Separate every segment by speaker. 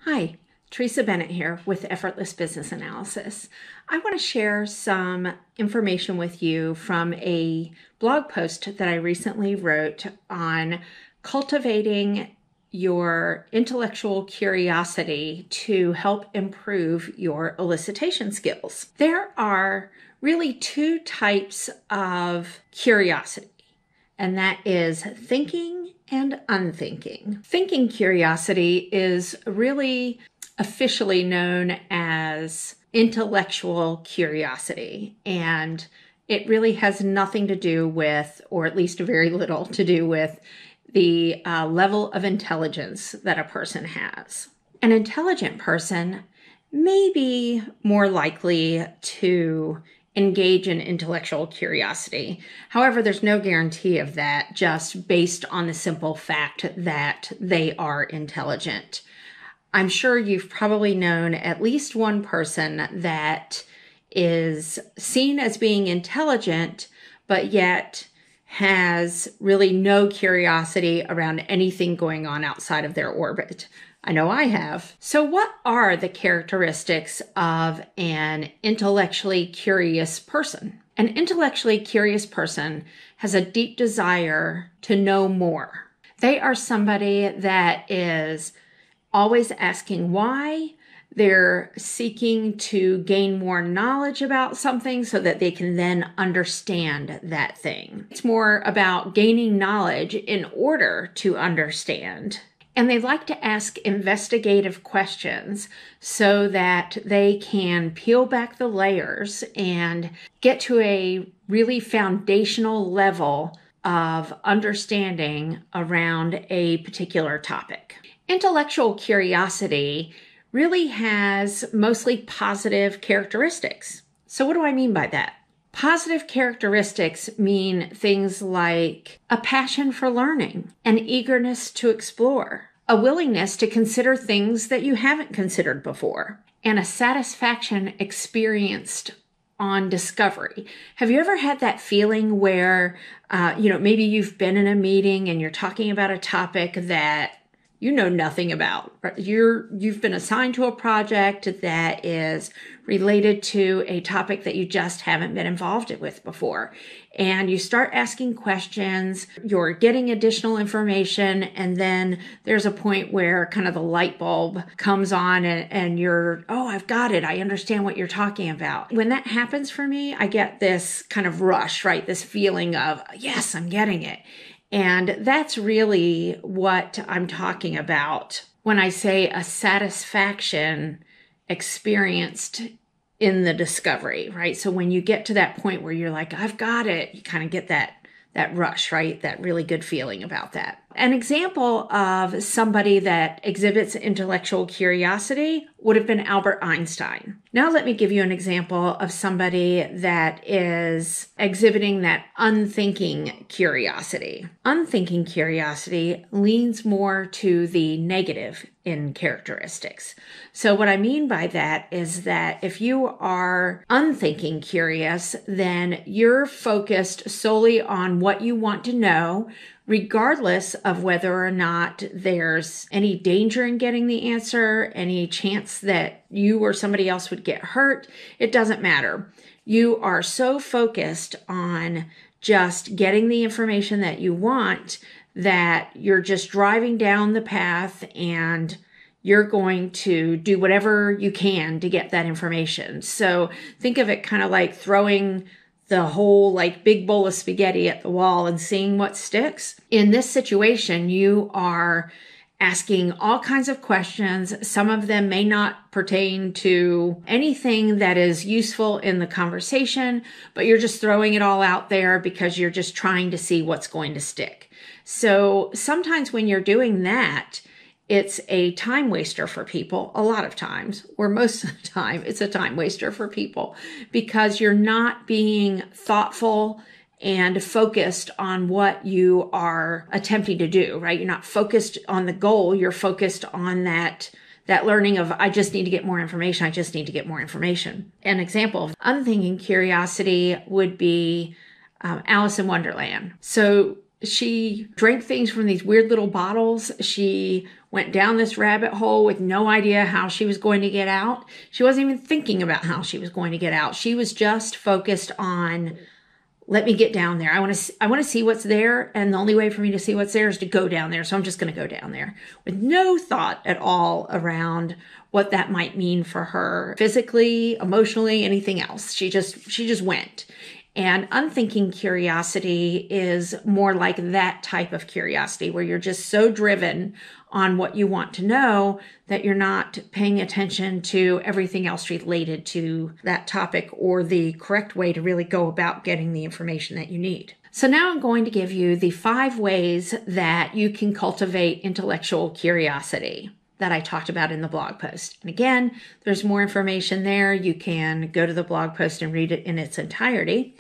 Speaker 1: Hi, Teresa Bennett here with Effortless Business Analysis. I want to share some information with you from a blog post that I recently wrote on cultivating your intellectual curiosity to help improve your elicitation skills. There are really two types of curiosity, and that is thinking and unthinking. Thinking curiosity is really officially known as intellectual curiosity, and it really has nothing to do with, or at least very little to do with, the level of intelligence that a person has. An intelligent person may be more likely to engage in intellectual curiosity. However, there's no guarantee of that just based on the simple fact that they are intelligent. I'm sure you've probably known at least one person that is seen as being intelligent, but yet has really no curiosity around anything going on outside of their orbit. I know I have. So what are the characteristics of an intellectually curious person? An intellectually curious person has a deep desire to know more. They are somebody that is always asking why. They're seeking to gain more knowledge about something so that they can then understand that thing. It's more about gaining knowledge in order to understand. And they like to ask investigative questions so that they can peel back the layers and get to a really foundational level of understanding around a particular topic. Intellectual curiosity really has mostly positive characteristics. So what do I mean by that? Positive characteristics mean things like a passion for learning, an eagerness to explore, a willingness to consider things that you haven't considered before, and a satisfaction experienced on discovery. Have you ever had that feeling where, maybe you've been in a meeting and you're talking about a topic that you know nothing about? You've been assigned to a project that is related to a topic that you just haven't been involved with before. And you start asking questions, you're getting additional information, and then there's a point where kind of the light bulb comes on and you're, oh, I've got it. I understand what you're talking about. When that happens for me, I get this kind of rush, right? This feeling of, yes, I'm getting it. And that's really what I'm talking about when I say a satisfaction experienced in the discovery, right? So when you get to that point where you're like, I've got it, you kind of get that rush, right? That really good feeling about that. An example of somebody that exhibits intellectual curiosity would have been Albert Einstein. Now let me give you an example of somebody that is exhibiting that unthinking curiosity. Unthinking curiosity leans more to the negative in characteristics. So what I mean by that is that if you are unthinking curious, then you're focused solely on what you want to know, regardless of whether or not there's any danger in getting the answer, any chance that you or somebody else would get hurt. It doesn't matter. You are so focused on just getting the information that you want that you're just driving down the path and you're going to do whatever you can to get that information. So think of it kind of like throwing the whole big bowl of spaghetti at the wall and seeing what sticks. In this situation, you are asking all kinds of questions. Some of them may not pertain to anything that is useful in the conversation, but you're just throwing it all out there because you're just trying to see what's going to stick. So sometimes when you're doing that, it's a time waster for people. A lot of times, or most of the time, it's a time waster for people because you're not being thoughtful and focused on what you are attempting to do, right? You're not focused on the goal. You're focused on that learning of, I just need to get more information. I just need to get more information. An example of unthinking curiosity would be Alice in Wonderland. So she drank things from these weird little bottles. She went down this rabbit hole with no idea how she was going to get out. She wasn't even thinking about how she was going to get out. She was just focused on, let me get down there. I want to see what's there. And the only way for me to see what's there is to go down there. So I'm just going to go down there with no thought at all around what that might mean for her physically, emotionally, anything else. She just went. And unthinking curiosity is more like that type of curiosity where you're just so driven on what you want to know that you're not paying attention to everything else related to that topic or the correct way to really go about getting the information that you need. So now I'm going to give you the 5 ways that you can cultivate intellectual curiosity that I talked about in the blog post. And again, there's more information there. You can go to the blog post and read it in its entirety.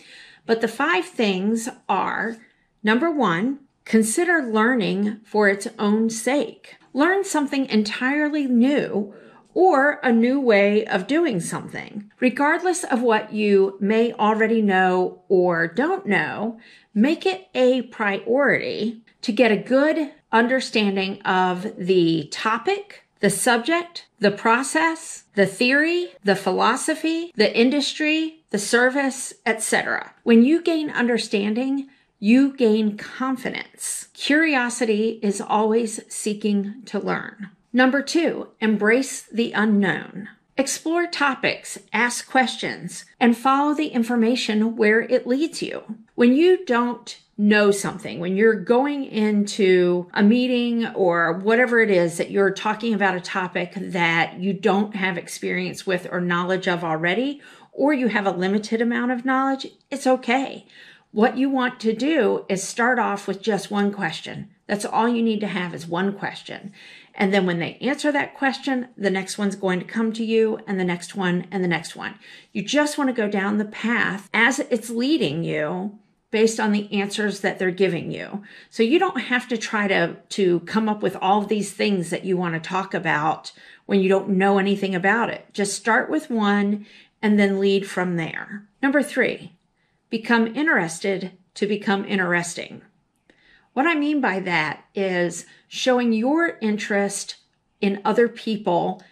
Speaker 1: But the 5 things are, number 1, consider learning for its own sake. Learn something entirely new or a new way of doing something. Regardless of what you may already know or don't know, make it a priority to get a good understanding of the topic, the subject, the process, the theory, the philosophy, the industry, the service, etc. When you gain understanding, you gain confidence. Curiosity is always seeking to learn. Number 2, embrace the unknown. Explore topics, ask questions, and follow the information where it leads you. When you don't know something, when you're going into a meeting or whatever it is that you're talking about a topic that you don't have experience with or knowledge of already, or you have a limited amount of knowledge, it's okay. What you want to do is start off with just one question. That's all you need to have is one question. And then when they answer that question, the next one's going to come to you and the next one and the next one. You just want to go down the path as it's leading you based on the answers that they're giving you. So you don't have to try to come up with all of these things that you want to talk about when you don't know anything about it. Just start with one and then lead from there. Number 3, become interested to become interesting. What I mean by that is showing your interest in other people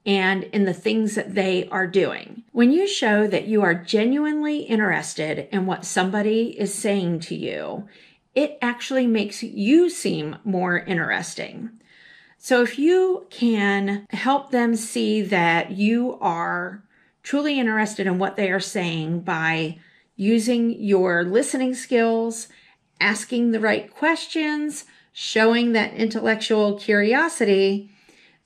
Speaker 1: and in the things that they are doing. When you show that you are genuinely interested in what somebody is saying to you, it actually makes you seem more interesting. So if you can help them see that you are truly interested in what they are saying by using your listening skills, asking the right questions, showing that intellectual curiosity,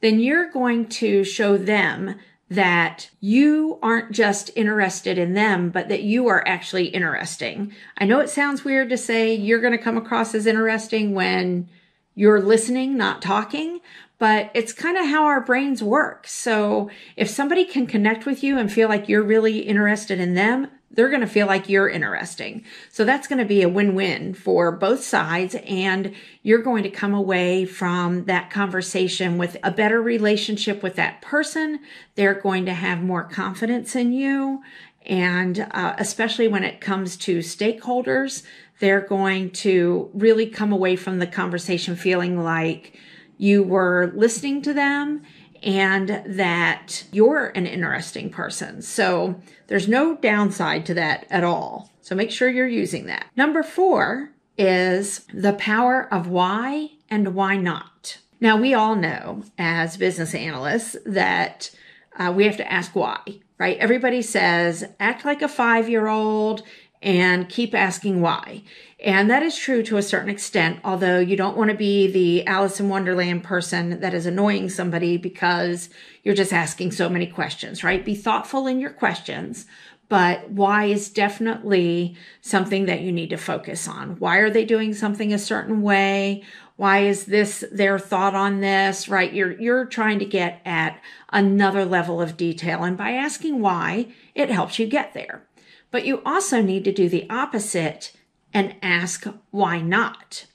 Speaker 1: then you're going to show them that you aren't just interested in them, but that you are actually interesting. I know it sounds weird to say you're going to come across as interesting when you're listening, not talking, but it's kind of how our brains work. So if somebody can connect with you and feel like you're really interested in them, they're going to feel like you're interesting. So that's going to be a win-win for both sides. And you're going to come away from that conversation with a better relationship with that person. They're going to have more confidence in you. And especially when it comes to stakeholders, they're going to really come away from the conversation feeling like you were listening to them and that you're an interesting person. So there's no downside to that at all. So make sure you're using that. Number 4 is the power of why and why not. Now, we all know as business analysts that we have to ask why, right? Everybody says, act like a 5-year-old and keep asking why. And that is true to a certain extent, although you don't want to be the Alice in Wonderland person that is annoying somebody because you're just asking so many questions, right? Be thoughtful in your questions, but why is definitely something that you need to focus on. Why are they doing something a certain way? Why is this their thought on this, right? You're trying to get at another level of detail. And by asking why, it helps you get there. But you also need to do the opposite and ask why not.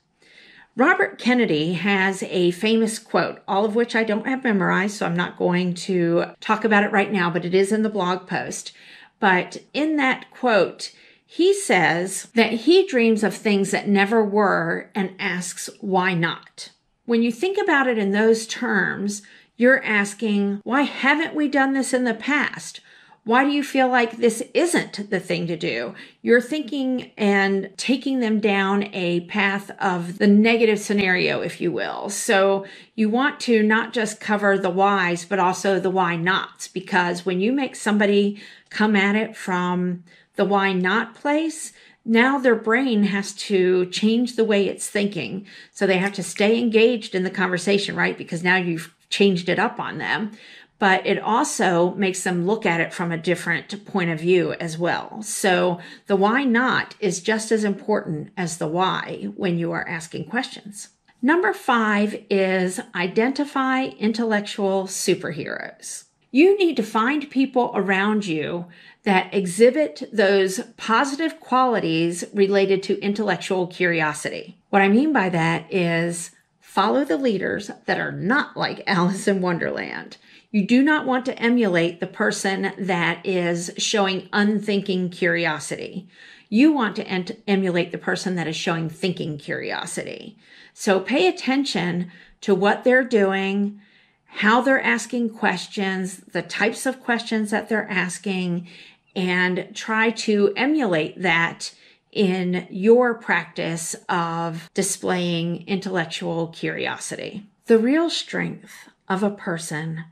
Speaker 1: Robert Kennedy has a famous quote, all of which I don't have memorized, so I'm not going to talk about it right now, but it is in the blog post. But in that quote, he says that he dreams of things that never were and asks why not. When you think about it in those terms, you're asking, why haven't we done this in the past? Why do you feel like this isn't the thing to do? You're thinking and taking them down a path of the negative scenario, if you will. So you want to not just cover the whys, but also the why nots, because when you make somebody come at it from the why not place, now their brain has to change the way it's thinking. So they have to stay engaged in the conversation, right? Because now you've changed it up on them. But it also makes them look at it from a different point of view as well. So the why not is just as important as the why when you are asking questions. Number 5 is identify intellectual superheroes. You need to find people around you that exhibit those positive qualities related to intellectual curiosity. What I mean by that is follow the leaders that are not like Alice in Wonderland. You do not want to emulate the person that is showing unthinking curiosity. You want to emulate the person that is showing thinking curiosity. So pay attention to what they're doing, how they're asking questions, the types of questions that they're asking, and try to emulate that in your practice of displaying intellectual curiosity. The real strength of a person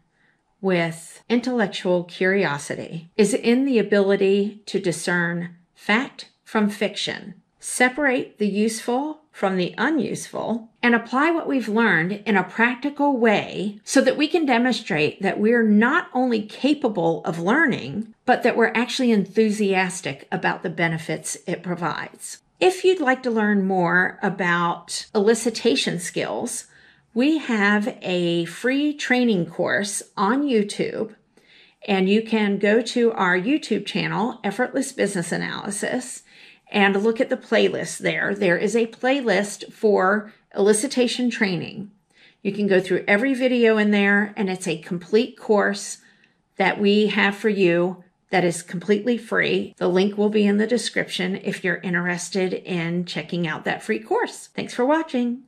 Speaker 1: with intellectual curiosity is in the ability to discern fact from fiction, separate the useful from the unuseful, and apply what we've learned in a practical way so that we can demonstrate that we're not only capable of learning, but that we're actually enthusiastic about the benefits it provides. If you'd like to learn more about elicitation skills, we have a free training course on YouTube, and you can go to our YouTube channel, Effortless Business Analysis, and look at the playlist there. There is a playlist for elicitation training. You can go through every video in there, and it's a complete course that we have for you that is completely free. The link will be in the description if you're interested in checking out that free course. Thanks for watching.